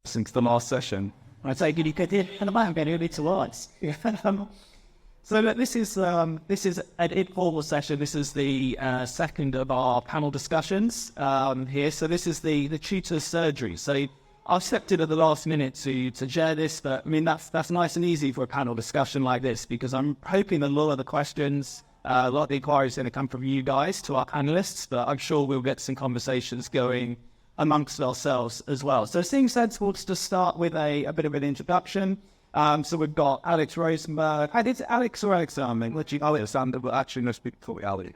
since the last session. I take it you could hear, and I'm going to be towards. So look, this is an informal session. This is the second of our panel discussions here. So this is the tutor surgery. So I've stepped in at the last minute to chair this, but I mean that's nice and easy for a panel discussion like this, because I'm hoping that a lot of the questions, a lot of the inquiries are going to come from you guys to our panelists, but I'm sure we'll get some conversations going amongst ourselves as well. So it seems sensible to start with a bit of an introduction. So we've got Alex Rosenberg. Hi, it's Alex or Alex? Alexander, but actually no speak for Ali.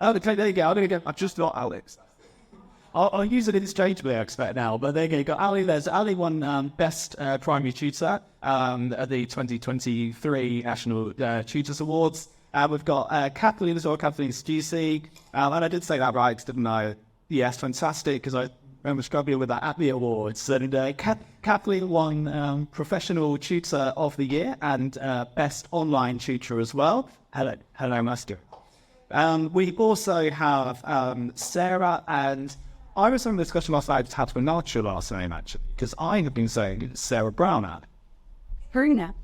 Oh, okay, there you go. I just got Alex. I'll use it interchangeably, I expect now. But there you go. Ali, there's Ali won Best Primary Tutor at the 2023 National Tutors Awards. We've got Kathleen as well, Kathleen Stussy. And I did say that right, didn't I? Yes, fantastic, because I remember struggling with that at the awards. And Kathleen won Professional Tutor of the Year and Best Online Tutor as well. Hello, Master. We also have Sarah, and I was having a discussion last night how to pronounce your last name, actually, because I have been saying it's Sarah Brown. Verena.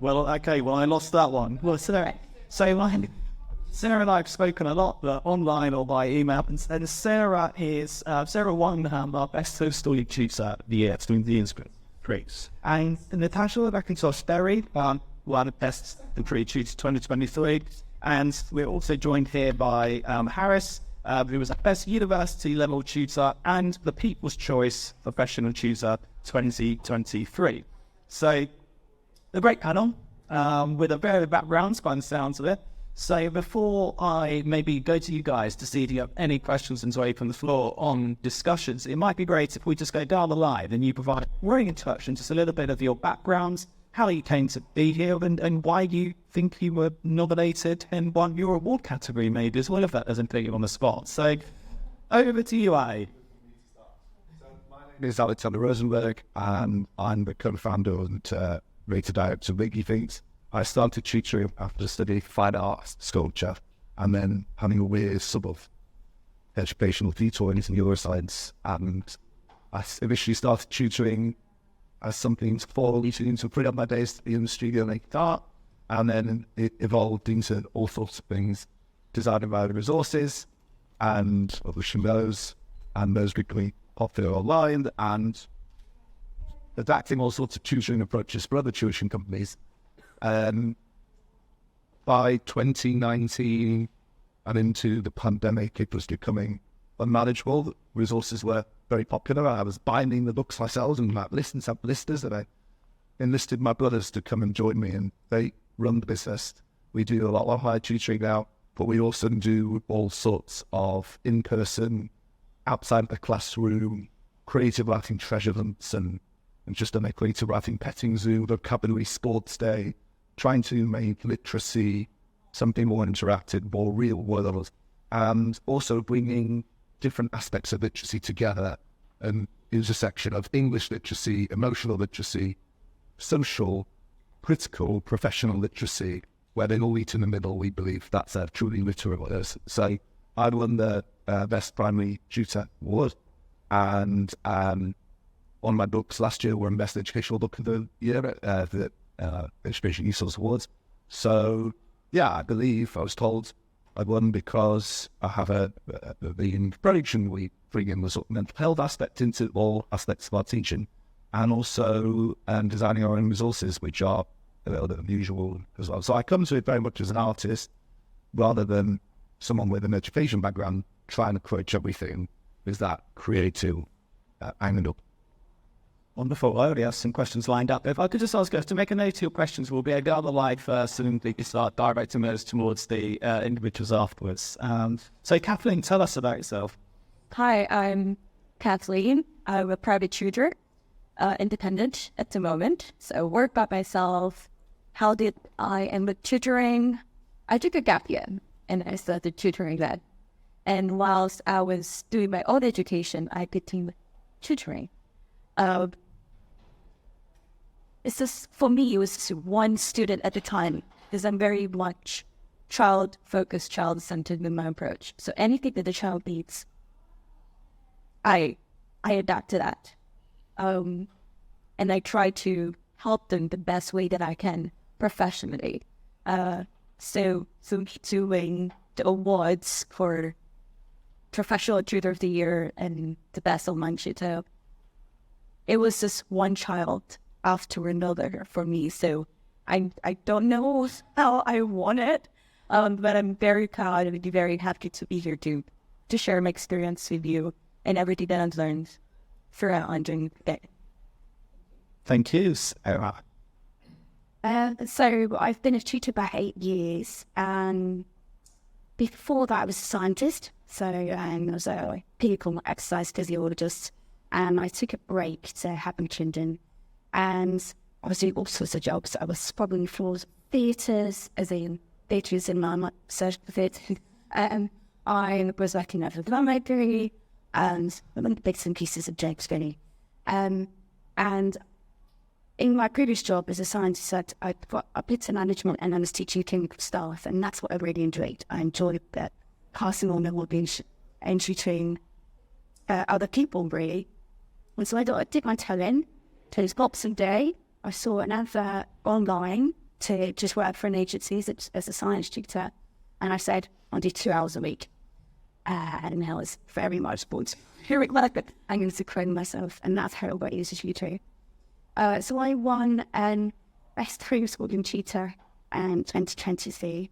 Well, okay, I lost that one. Well, Sarah and I have spoken a lot, online or by email, and Sarah won our Best Social Tutor of the Year during the Inscript Race. And Natasha McIntosh-Berry won Best Pre Tutor 2023, and we're also joined here by Harris, who was a Best University Level Tutor and the People's Choice Professional Tutor 2023. So, a great panel with a varied backgrounds by the sounds of it. So before I maybe go to you guys to see if you have any questions and to open the floor on discussions, it might be great if we just go down the line and you provide a very introduction, just a little bit of your backgrounds, how you came to be here, and why you think you were nominated and won your award category maybe as well, if that doesn't put you on the spot. So over to you, Ali. My name is Alexander Rosenberg, and I'm the co-founder and creative director of Wiggy Things. I started tutoring after studying fine arts, sculpture, and then having a weird sub of educational tutoring into neuroscience. And I initially started tutoring as something to fall into free up my days to be in the studio making art, and then it evolved into all sorts of things, designing my own resources and publishing those, and those becoming popular online, and adapting all sorts of tutoring approaches for other tuition companies. By 2019 and into the pandemic, it was becoming unmanageable. Resources were very popular. I was binding the books myself and have listers, and I enlisted my brothers to come and join me, and they run the business. We do a lot of online tutoring now, but we also do all sorts of in-person, outside the classroom, creative writing treasure hunts, and just a creative writing petting zoo, vocabulary sports day, trying to make literacy something more interactive, more real world, and also bringing different aspects of literacy together, an intersection of English literacy, emotional literacy, social, critical, professional literacy, where they all meet in the middle. We believe that's a truly literary person. So I won the Best Primary Tutor Award, and one of my books last year won Best Educational Book of the Year at the Education Resource Awards. So yeah, I believe I was told I won because I have the production we bring in the sort of mental health aspect into all aspects of our teaching, and also designing our own resources, which are a little bit unusual as well. So I come to it very much as an artist rather than someone with an education background trying to approach everything with that creative angle. Wonderful. I already have some questions lined up. If I could just ask us to make a note of your questions, we'll be able to go on the live first and we can start directing those towards the individuals afterwards. So Kathleen, tell us about yourself. Hi, I'm Kathleen. I'm a private tutor, independent at the moment. So work by myself. How did I end with tutoring? I took a gap year and I started tutoring then. And whilst I was doing my own education, I continued tutoring. It's just, for me, it was just one student at a time, because I'm very much child-focused, child-centered in my approach. So anything that the child needs, I adapt to that. and I try to help them the best way that I can professionally. So doing the awards for Professional Tutor of the Year and the Best Online Tutor, it was just one child after another for me. So I don't know how I won it, but I'm very proud and very happy to be here to share my experience with you and everything that I've learned throughout on doing it. Thank you, Sarah. So I've been a tutor about 8 years, and before that I was a scientist. So I was a clinical exercise physiologist, and I took a break to have my children, and I was doing all sorts of jobs. I was scrubbing floors of theatres, as in theatres in my surgical theatre. I was working at the library, and bits and pieces of jokes really. And in my previous job as a scientist, I got a bit of management and I was teaching clinical staff, and that's what I really enjoyed. I enjoyed that passing on knowledge and tutoring other people, really. And so I thought I'd dip my toe in. To this Boxing Day, I saw an advert online to just work for an agency as a science tutor, and I said, I'll do 2 hours a week. And I was very much bored. Hearing that, I'm going to credit myself, and that's how I got into tutoring. So I won Best Homeschooling Tutor in 2023,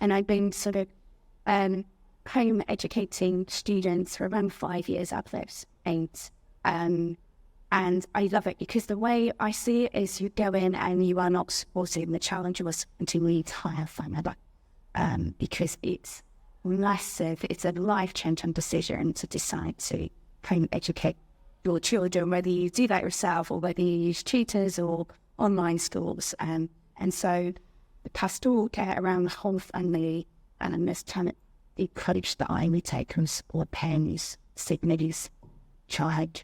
and I've been sort of home educating students for around 5 years at those 8. And I love it because the way I see it is you go in and you are not supporting the challenge until the entire family, because it's massive. It's a life-changing decision to decide to home educate your children, whether you do that yourself or whether you use tutors or online schools. And so the pastoral care around the whole family and this kind of the approach that I would take from support parents, signals, child.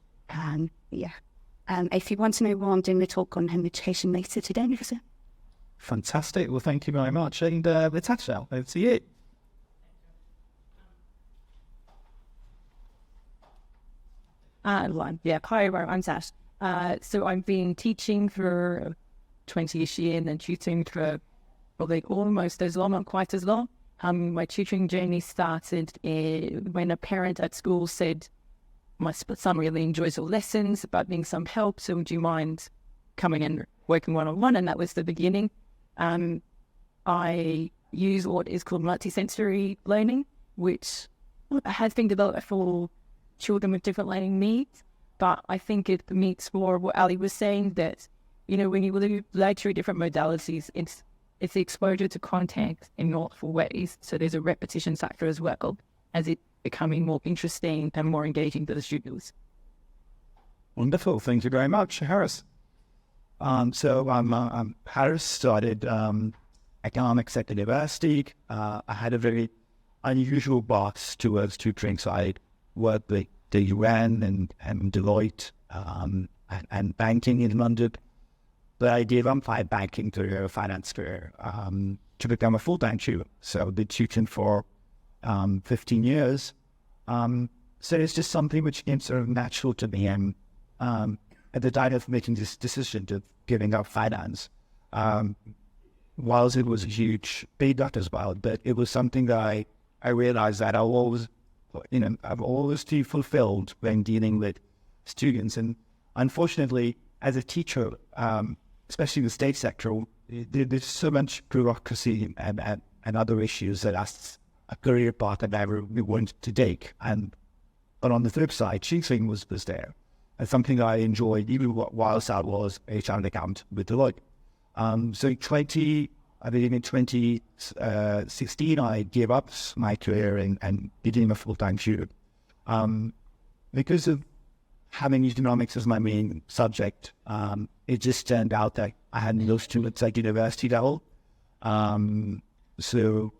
If you want to know more, I'm doing the talk on home education later today. Fantastic. Well, thank you very much. And let's touch now. Over to you. Hi, I'm Sash. So I've been teaching for 20-ish years and tutoring for probably almost as long, not quite as long. My tutoring journey started when a parent at school said, my son really enjoys your lessons, but needing some help, so would you mind coming and working one-on-one? And that was the beginning. I use what is called multisensory learning, which has been developed for children with different learning needs, but I think it meets more what Ali was saying, that, you know, when you learn through different modalities, it's the exposure to content in multiple ways. So there's a repetition factor as well, as it becoming more interesting and more engaging to the students. Wonderful. Thank you very much, Harris. So I'm Harris, started economics at the university. I had a very unusual boss towards tutoring, so I worked with the UN and Deloitte and banking in London. But I gave up my banking career, finance career, to become a full-time tutor. So I did tutoring for 15 years. So it's just something which came sort of natural to me. And at the time of making this decision to giving up finance, whilst it was a huge pay cut as well, but it was something that I realized that I've always feel fulfilled when dealing with students. And unfortunately, as a teacher, especially in the state sector, there's so much bureaucracy and other issues that that's a career path that I really wanted to take. But on the flip side, tutoring was there. And something I enjoyed even whilst I was a child account with Deloitte. So in 2016, I gave up my career and became a full-time tutor. Because of having economics as my main subject, it just turned out that I had no students at university level. So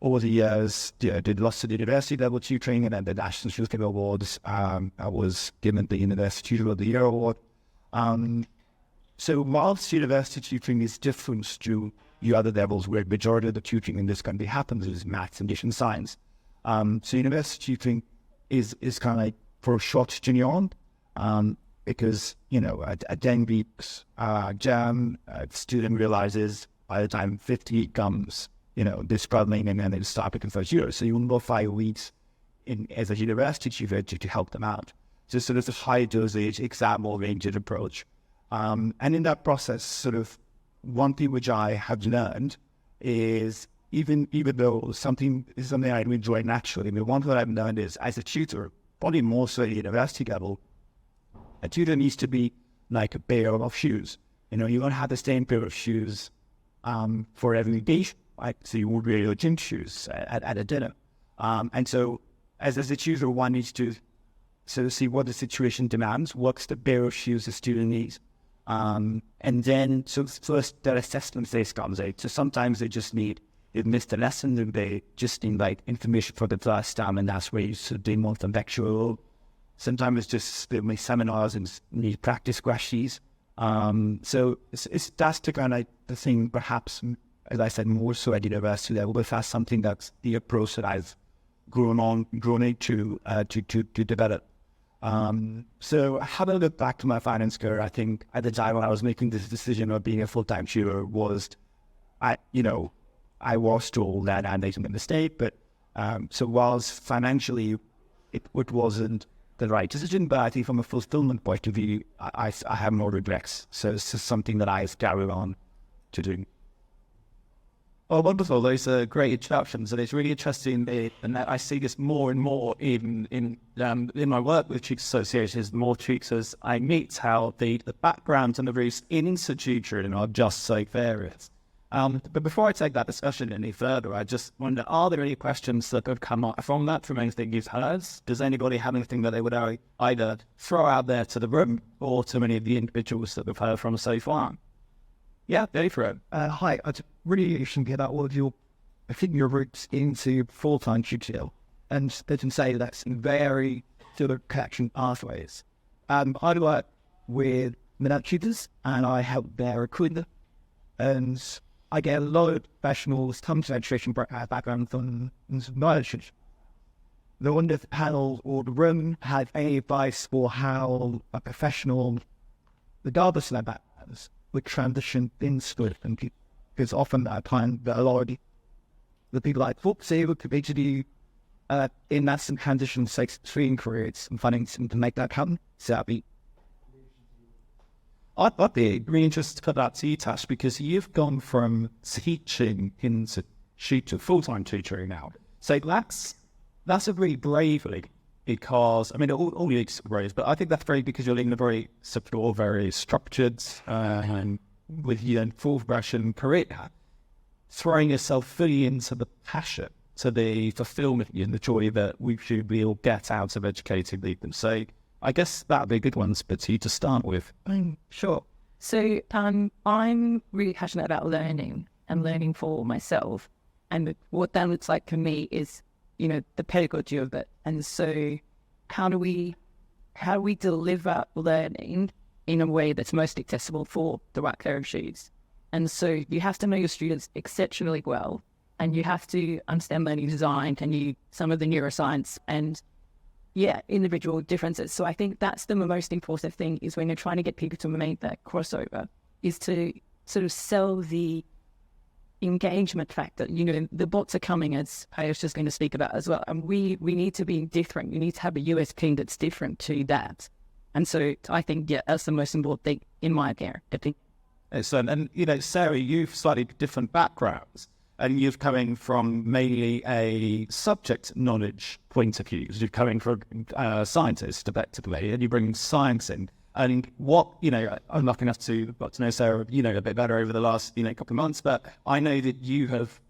over the years, I did lots of university level tutoring, and then the National Tutoring Awards. I was given the University Tutor of the Year award. So whilst university tutoring is different to the other levels where the majority of the tutoring in this country happens is maths, English, and science. So university tutoring is kind of like for a short tenure on. because, you know, at 10 weeks jam, the student realizes by the time 50 comes, you know, they're struggling and then they start picking first year. So you will go 5 weeks as a university tutor to help them out. So sort of the high dosage, exam-oriented approach. And in that process, sort of one thing which I have learned is even though something is something I enjoy naturally, I mean, one thing that I've learned is as a tutor, probably more so at university level, a tutor needs to be like a pair of shoes. You know, you don't have the same pair of shoes for every occasion, right? So you won't wear your gym shoes at a dinner. And so as a tutor, one needs to sort of see what the situation demands, what's the pair of shoes the student needs. And then, so first that assessment phase comes out. So sometimes they've missed a lesson and they just need like information for the first time, and that's where you sort of do more contextual. Sometimes it's just my seminars and need practice questions. So that's the kind of the thing, perhaps, as I said, more so at university level, but that's something that's the approach that I've grown into to develop. So having a look back to my finance career, I think at the time when I was making this decision of being a full-time tutor I was told that I made a mistake, but so whilst financially it wasn't the right decision, but I think from a fulfillment point of view, I have no regrets. So it's just something that I've carried on to do. Oh, wonderful. Those are great introductions, and it's really interesting, and I see this more and more in my work with tutors associations. The more tutors I meet, how the backgrounds and the routes into tutoring are just so various. But before I take that discussion any further, I just wonder, are there any questions that have come up from that, from anything you've heard? Does anybody have anything that they would either throw out there to the room or to many of the individuals that we've heard from so far? Yeah, go for it. Hi, I'd really interested to get out all of your routes into full-time tutorial, and they can say that's very sort of connection pathways. I work with minute tutors, and I help their recruitment, and I get a lot of professionals come to education background from knowledge. The one that panel or the room have any advice for how a professional, regardless of their backgrounds, would transition into it, and because often I find that a lot of the people like folks able to basically in that some transition takes between careers and finding something to make that happen. So I'd be really interested to put that to you, Tash, because you've gone from teaching into full-time tutoring now. So that's a really brave leap, because, I mean, all you need is brave, but I think that's brave because you're leading a very secure, very structured, and with your full progression career, throwing yourself fully into the passion, to the fulfillment and the joy that we should all get out of educating people. So I guess that'd be a good one for you to start with. Sure. So I'm really passionate about learning and learning for myself. And what that looks like for me is, you know, the pedagogy of it. And so how do we deliver learning in a way that's most accessible for the right pair of shoes? And so you have to know your students exceptionally well, and you have to understand learning design and some of the neuroscience and individual differences. So I think that's the most important thing, is when you're trying to get people to make that crossover, is to sort of sell the engagement factor. You know, the bots are coming, as I was just going to speak about as well, and we need to be different. You need to have a USP that's different to that. And so I think, that's the most important thing in my opinion. Excellent. And, you know, Sarah, you've slightly different backgrounds, and you're coming from mainly a subject knowledge point of view. You're coming from a scientist, effectively, and you bring science in. And what, you know, I'm lucky enough to got to know Sarah, you know, a bit better over the last, couple of months, but I know that you have,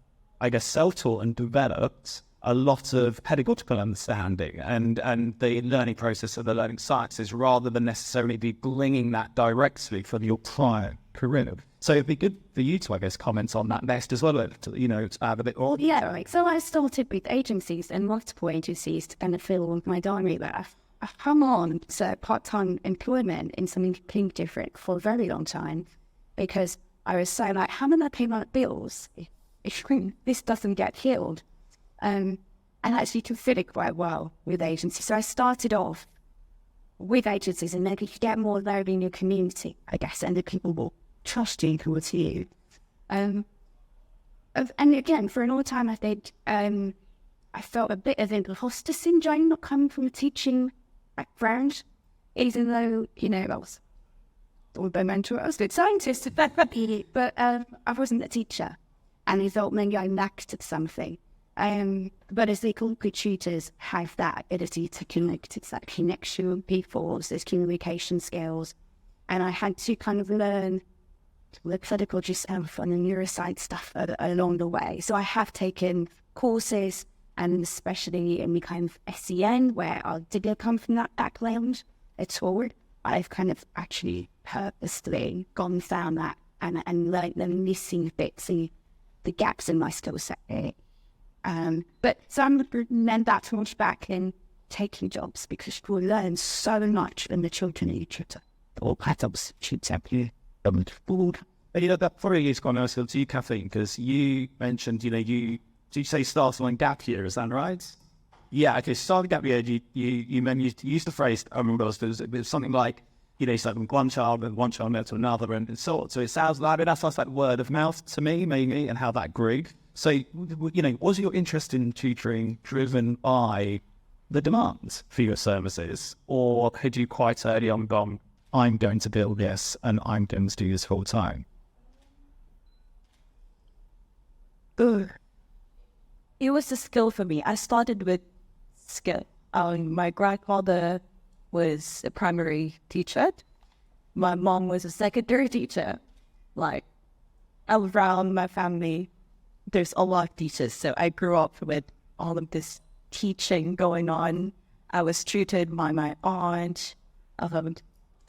I guess, self-taught and developed a lot of pedagogical understanding and the learning process of the learning sciences, rather than necessarily be bringing that directly from your prior career. So it'd be good for you to, I guess, comment on that next as well, to add a bit more. Well, yeah, right. So I started with agencies and multiple agencies to kind of fill my diary there. I've come on to part-time employment in something completely different for a very long time, because I was so like, how am I going to pay my bills if this doesn't get healed? And actually can fit it quite well with agencies. So I started off with agencies, and then you get more learning in your community, I guess, and the people will trust you towards you. And again, for a long time, I think I felt a bit of imposter syndrome not coming from a teaching background, even though, I was by mentor, I was a good scientist, but I wasn't a teacher, and I felt maybe I lacked something. But as they call good tutors have that ability to connect, it's that connection with people, those communication skills. And I had to kind of learn the pedagogy stuff and the neuroscience stuff along the way. So I have taken courses, and especially in the kind of SEN, where I didn't come from that background at all. I've kind of actually purposely gone and found that and learned the missing bits and the gaps in my skill set. But so I'm then that's much back in taking jobs, because you learn so much in the children in tutor. All patterns should simply food. That probably is quite nice to you, Kathleen, because you mentioned, did you say starting on gap year, is that right? Yeah, okay, starting gap year, you used the phrase, I remember it was something like, so from one child led to another, and so on. So it sounds like, that sounds like word of mouth to me, maybe, and how that grew. So, was your interest in tutoring driven by the demands for your services, or had you quite early on gone, I'm going to build this and I'm going to do this full time? It was a skill for me. I started with skill. My grandfather was a primary teacher. My mom was a secondary teacher. Like, around my family, there's a lot of teachers. So I grew up with all of this teaching going on. I was tutored by my aunt.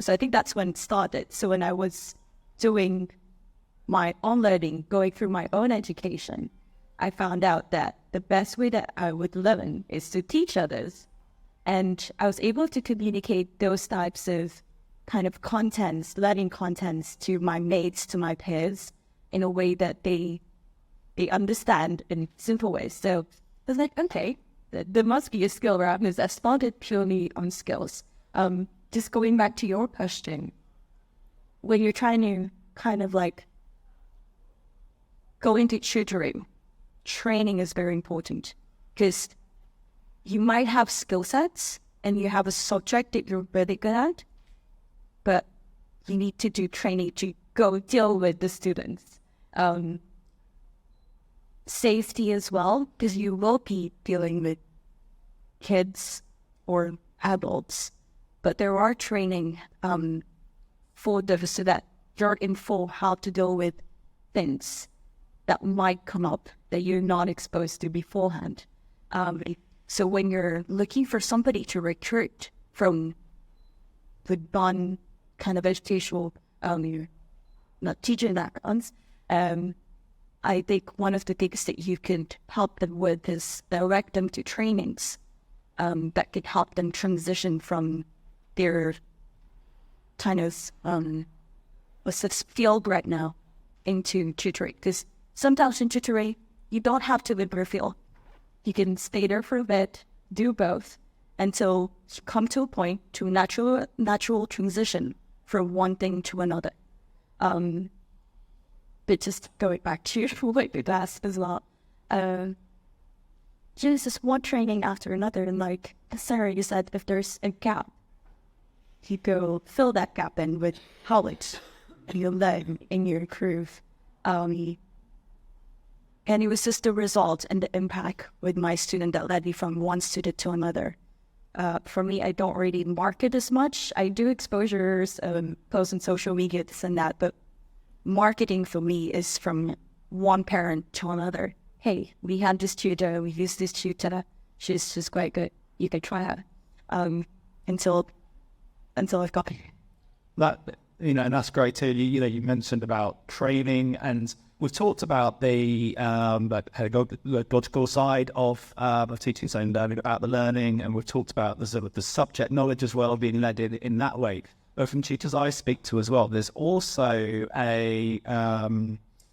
So I think that's when it started. So when I was doing my own learning, going through my own education, I found out that the best way that I would learn is to teach others. And I was able to communicate those types of kind of contents, learning contents, to my mates, to my peers, in a way that they understand in simple ways. So I was like, okay, there must be a skill around this. I started purely on skills. Just going back to your question, when you're trying to kind of like go into tutoring, training is very important, because you might have skill sets and you have a subject that you're really good at, but you need to do training to go deal with the students. Safety as well, because you will be dealing with kids or adults, but there are training for those, so that you're informed how to deal with things that might come up that you're not exposed to beforehand. So when you're looking for somebody to recruit from the non kind of educational, not teaching backgrounds, I think one of the things that you can help them with is direct them to trainings that could help them transition from their kind of what's this field right now into tutoring. Because sometimes in tutoring, you don't have to live your field. You can stay there for a bit, do both, until you come to a point to natural transition from one thing to another. But just going back to what you asked as well, just one training after another, and like Sarah, you said, if there's a gap, you go fill that gap in with knowledge you learn and you improve. And it was just the result and the impact with my student that led me from one student to another. For me, I don't really market as much. I do exposures, posts on social media, this and that, but marketing for me is from one parent to another. Hey, we had this tutor, we used this tutor, she's quite good, you can try her. Until I've got that, and that's great too. You mentioned about training, and we've talked about the pedagogical side of teaching, so learning about the learning, and we've talked about the sort of the subject knowledge as well, being led in that way. But from tutors I speak to as well, there's also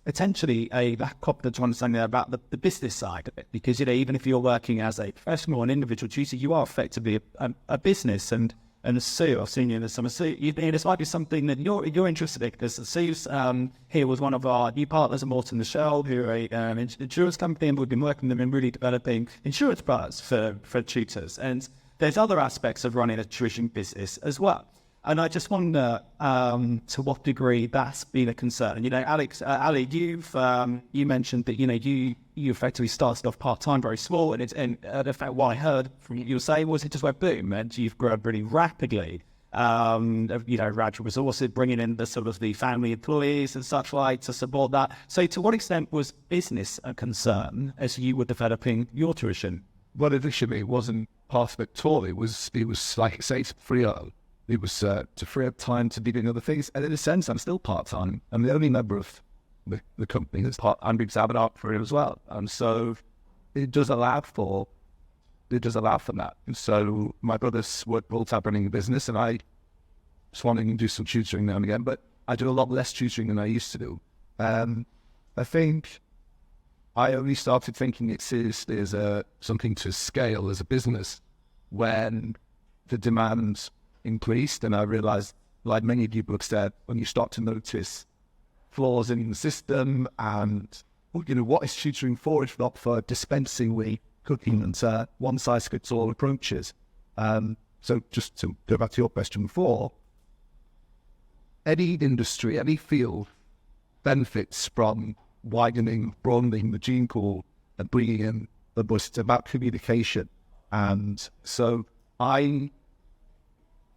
potentially a lack of confidence or understanding about the business side of it, because even if you're working as a professional or an individual tutor, you are effectively a business, and And Sue, I've seen you in the summer. Sue, this might be something that you're interested in, because Sue's here was one of our new partners at Morton Michelle, who are an insurance company, and we've been working with them in really developing insurance products for tutors. And there's other aspects of running a tuition business as well. And I just wonder to what degree that's been a concern. Ali, you mentioned that you effectively started off part-time, very small, and in fact, what I heard from you say was it just went boom, and you've grown really rapidly. Graduate resources, bringing in the sort of the family employees and such like to support that. So, to what extent was business a concern as you were developing your tuition? Well, initially it wasn't part of it at all. It was like I say, it's free up. It was to free up time to be doing other things. And in a sense, I'm still part-time. I'm the only member of the company that's part-time because I have an art career as well. And so it does allow for that. And so my brothers work full-time running a business, and I just wanted to do some tutoring now and again, but I do a lot less tutoring than I used to do. I think I only started thinking it seriously as something to scale as a business when the demand increased, and I realized, like many people have said, when you start to notice flaws in the system, and what is tutoring for if not for dispensing with cooking and one-size-fits-all approaches. So just to go back to your question before, any industry, any field benefits from broadening the gene pool and bringing in the voice. It's about communication. And so I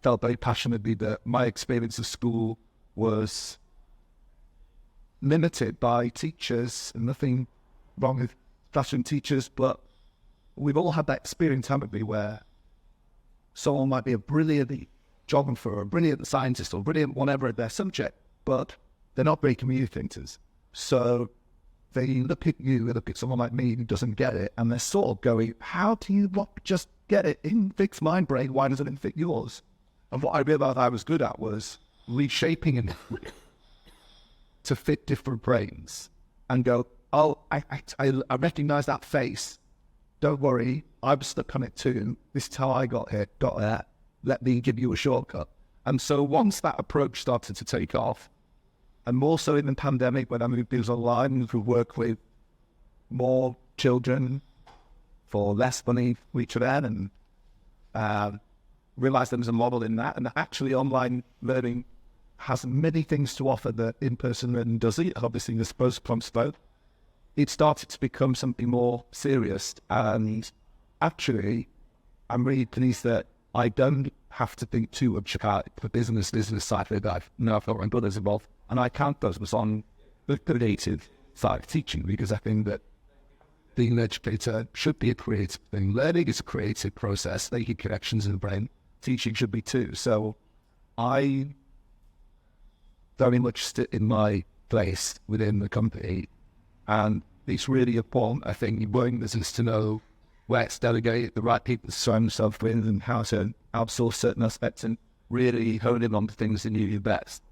felt very passionately that my experience of school was limited by teachers, and nothing wrong with classroom teachers, but we've all had that experience, haven't we, where someone might be a brilliant geographer or a brilliant scientist or brilliant whatever at their subject, but they're not very communicators. So they look at you, they look at someone like me who doesn't get it, and they're sort of going, how do you not just get it? It fits my brain, why doesn't it fit yours? And what I realized I was good at was reshaping it to fit different brains and go, oh, I recognize that face. Don't worry, I'm stuck on it too. This is how I got here, got there. Let me give you a shortcut. And so once that approach started to take off, and more so in the pandemic when I moved things online to work with more children for less money for each of them, and realized there was a model in that, and actually online learning has many things to offer that in-person learning doesn't. Obviously, the pros and cons. It started to become something more serious, and actually, I'm really pleased that I don't have to think too much about the business side of it. I've got my brothers involved, and I can't focus on the creative side of teaching, because I think that being an educator should be a creative thing. Learning is a creative process, making connections in the brain. Teaching should be too. So I very much sit in my place within the company, and it's really important, I think, in working business to know where it's delegated, the right people to surround themselves with, and how to outsource certain aspects and really hone in on the things that you do best.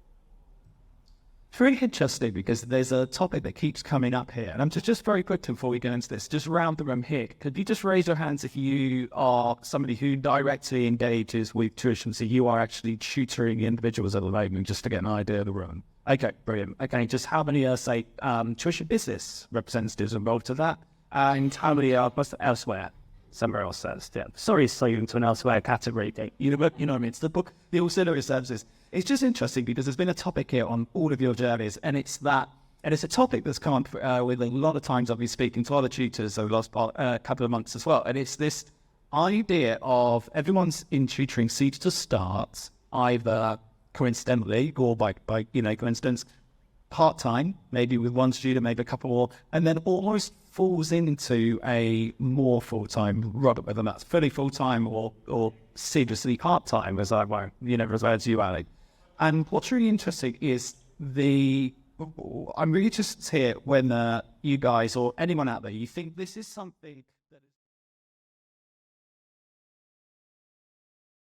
It's really interesting because there's a topic that keeps coming up here, and I'm just very quickly before we go into this, just round the room here. Could you just raise your hands if you are somebody who directly engages with tuition, so you are actually tutoring individuals at the moment, just to get an idea of the room? Okay, brilliant. Okay, just how many are, say, tuition business representatives involved to that, and how many are elsewhere? Somewhere else says, yeah. Sorry, so into an elsewhere category. You know what I mean? It's the book, the auxiliary services. It's just interesting because there's been a topic here on all of your journeys, and it's a topic that's come up with a lot of times I've been speaking to other tutors over the last couple of months as well, and it's this idea of everyone's in tutoring seems to start either coincidentally or by coincidence, part-time, maybe with one student, maybe a couple more, and then almost falls into a more full-time role, whether that's fully full-time or seriously part-time, as I won't, refer to you, Ali. And what's really interesting is I'm really just here when you guys or anyone out there, you think this is something